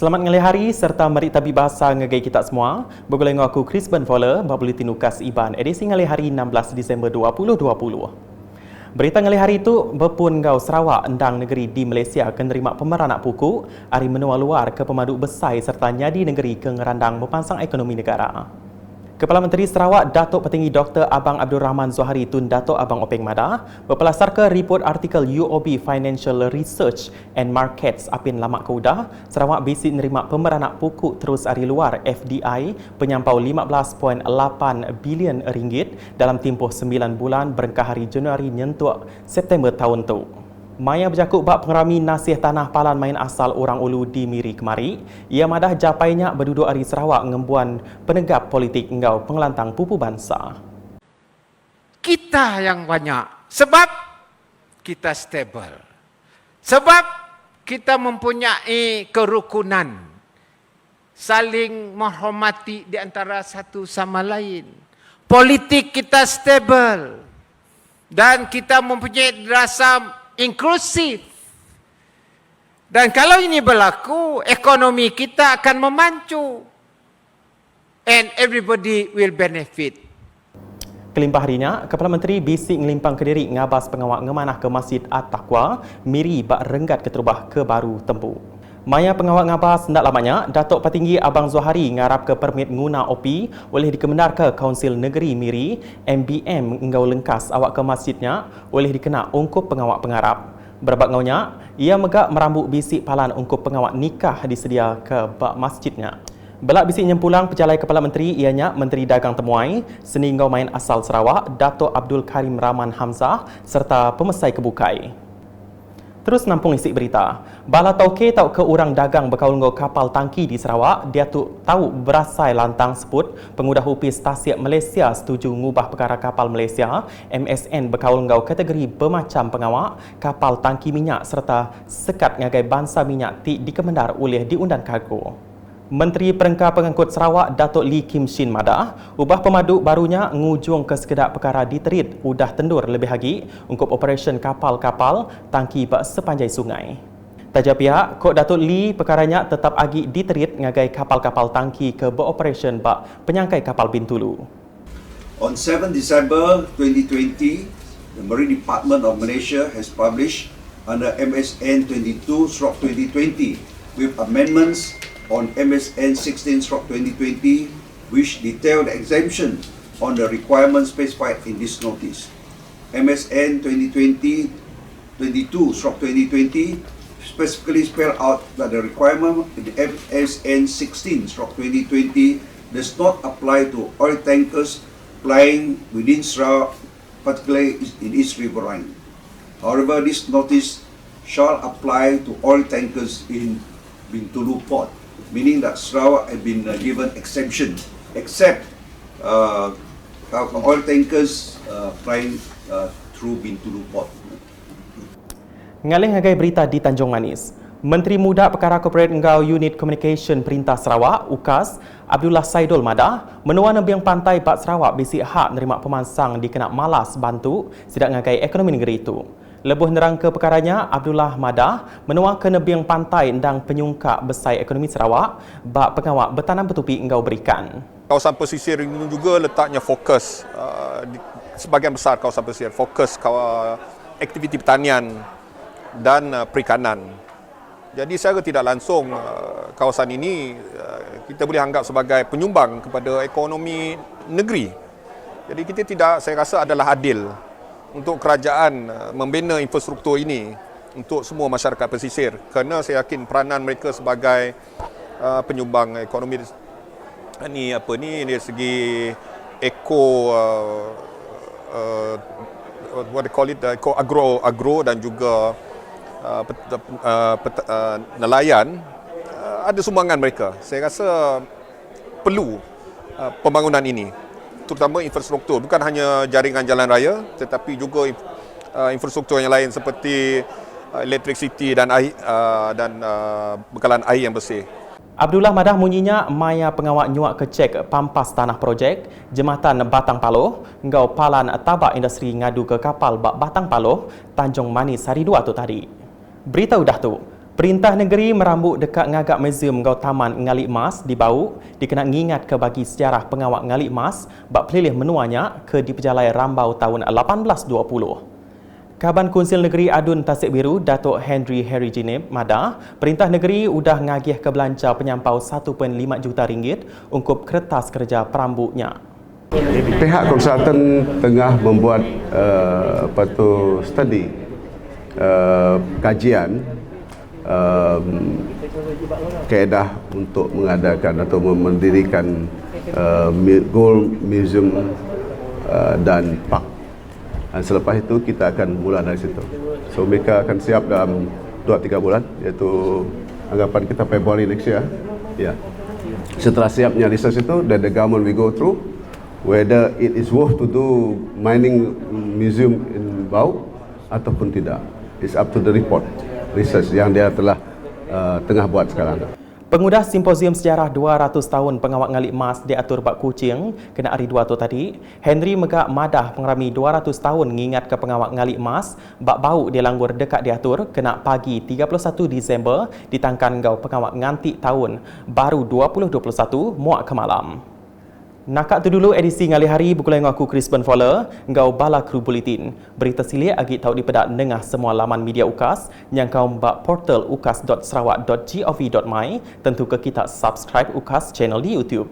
Selamat ngalih hari serta mari tabi bahasa ngagai kita semua. Bergulai dengan aku Chris Ben Fowler, Buletin Ukas Iban, edisi ngalih hari 16 Disember 2020. Berita ngalih hari itu, berpun ngau Sarawak endang negeri di Malaysia akan nerima pemeranak pukul hari menua luar ke pemaduk besar serta nyadi negeri ke ngerandang mepansang ekonomi negara. Kepala Menteri Sarawak Datuk Petinggi Dr. Abang Abdul Rahman Zuhari Tun Datuk Abang Openg Madah berpelasar ke report artikel UOB Financial Research and Markets Apin Lamak Keudah, Sarawak bisi nerima pemeranak pokok terus hari luar FDI penyampau 15.8 bilion ringgit dalam tempoh 9 bulan berengkah hari Januari nyentuh September tahun tu. Maya berjakuk bab pengerami nasih tanah palan main asal orang Ulu di Miri kemari. Ia madah japainya berduduk hari Sarawak ngembuan penegap politik engau pengelantang pupu bangsa. Kita yang banyak sebab kita stable. Sebab kita mempunyai kerukunan. Saling menghormati di antara satu sama lain. Politik kita stable. Dan kita mempunyai rasa inklusif. Dan kalau ini berlaku, ekonomi kita akan memancu. And everybody will benefit. Kelimpah harinya, Kepala Menteri bisik ngelimpang Kediri ngabas pengawak ngemanah ke Masjid At-Taqwa, Miri bak renggat keterubah ke baru tempu. Maya pengawak ngabas hendak lamanya, Datuk Petinggi Abang Zuhari ngarap ke permit guna OP oleh dikemendar ke Kaunsil Negeri Miri, MBM engau lengkas awak ke masjidnya oleh dikena ungkup pengawak pengarap. Berbat ngaunya, ia megak merambut bisik palan ungkup pengawak nikah disedia ke bak masjidnya. Belak bisik nyempulang pejalai Kepala Menteri ianya Menteri Dagang Temuai, seni ngau main asal Sarawak, Datuk Abdul Karim Rahman Hamzah serta pemesai kebukai. Terus nampung isi berita. Bala tauke tau ke orang dagang berkaul ngau kapal tangki di Sarawak, dia tu tahu berasai lantang sebut pengudah UPI Stasiun Malaysia setuju ngubah perkara kapal Malaysia MSN berkaul ngau kategori bermacam pengawak kapal tangki minyak serta sekat ngagai bansa minyak ti dikemendar oleh diundan kargo. Menteri Perengkar Pengangkut Sarawak Datuk Lee Kim Shin Madah, ubah pemaduk barunya ngujung ke sekedar perkara diterit udah tendur lebih lagi untuk operasi kapal-kapal tangki bak sepanjang sungai. Taja pihak, Kok Datuk Lee perkaranya tetap agi diterit ngagai kapal-kapal tangki ke beroperasi bak penyangkai kapal Bintulu. On 7 December 2020, the Marine Department of Malaysia has published under MSN 22/2020 with amendments on MSN 16/2020, which detail the exemption on the requirements specified in this notice. MSN 2020-22/2020 specifically spell out that the requirement in the MSN 16/2020 does not apply to oil tankers plying within Sarawak, particularly in East Riverine. However, this notice shall apply to oil tankers in Bintulu Port, meaning that Sarawak have been given exemption, except oil tankers flying through Bintulu Port. Ngalih ngagai berita di Tanjung Manis, Menteri Muda Perkara Korporat Engau Unit Communication Perintah Sarawak, UKAS, Abdullah Saidul Madah, menua nebiang pantai Bak Sarawak bisik hak nerima pemansang dikena malas bantu sidak ngagai ekonomi negeri itu. Lebuh nerang ke perkaranya, Abdullah Madah menua ke nebiang pantai endang penyungkak besar ekonomi Sarawak bak pengawak bertanam bertupi engau berikan. Kawasan pesisir ini juga letaknya fokus, sebahagian besar kawasan pesisir, fokus aktiviti pertanian dan perikanan. Jadi secara tidak langsung kawasan ini kita boleh anggap sebagai penyumbang kepada ekonomi negeri. Jadi saya rasa adalah adil untuk kerajaan membina infrastruktur ini untuk semua masyarakat pesisir, kerana saya yakin peranan mereka sebagai penyumbang ekonomi ni dari segi eco agro dan juga nelayan, ada sumbangan mereka. Saya rasa perlu pembangunan ini, terutama infrastruktur, bukan hanya jaringan jalan raya tetapi juga infrastruktur yang lain seperti electricity dan air dan bekalan air yang bersih. Abdullah Madah munyinya maya pengawak nyuak kecek pampas tanah projek Jembatan Batang Paloh engau palan tabak industri ngadu ke kapal bak Batang Paloh Tanjung Manis hari 2 tu tadi. Berita udah tu, Perintah negeri merambut dekat ngagak muzium ngau Taman Ngalik Mas di Bau dikenal ngingat ke bagi sejarah pengawak Ngalik Mas bak pelilih menuanya ke di Pejalai Rambau tahun 1820. Kaban Konsil Negeri Adun Tasik Biru, Datuk Henry Harry Jinib Madah, perintah negeri udah ngagih ke belanja penyampau 1.5 juta ringgit untuk kertas kerja perambutnya. Pihak konsultan tengah membuat study kajian kaedah untuk mengadakan atau mendirikan Gold Museum dan Park. Dan selepas itu kita akan mula dari situ. So mereka akan siap dalam 2-3 bulan, iaitu anggapan kita February next year. Ya. Setelah siapnya research itu, then the government will go through whether it is worth to do mining museum in Bau ataupun tidak. It's up to the report research yang dia telah tengah buat sekarang. Pengudah Simposium Sejarah 200 Tahun Pengawak Ngalik Mas diatur Bak Kuching kena hari 2 tu tadi, Henry Megak Madah pengerami 200 tahun ngingat ke Pengawak Ngalik Mas Bak Bau dia langgur dekat diatur kena pagi 31 Disember ditangkan gau Pengawak ngantik tahun baru 2021 muak ke malam. Nakak tu dulu edisi ngali hari bukulai aku Crispin Fowler ngau bala kru bulletin. Berita silik agi tahu dipedak nengah semua laman media UKAS yang kau mbak portal ukas.sarawak.gov.my tentu ke kita subscribe UKAS channel di YouTube.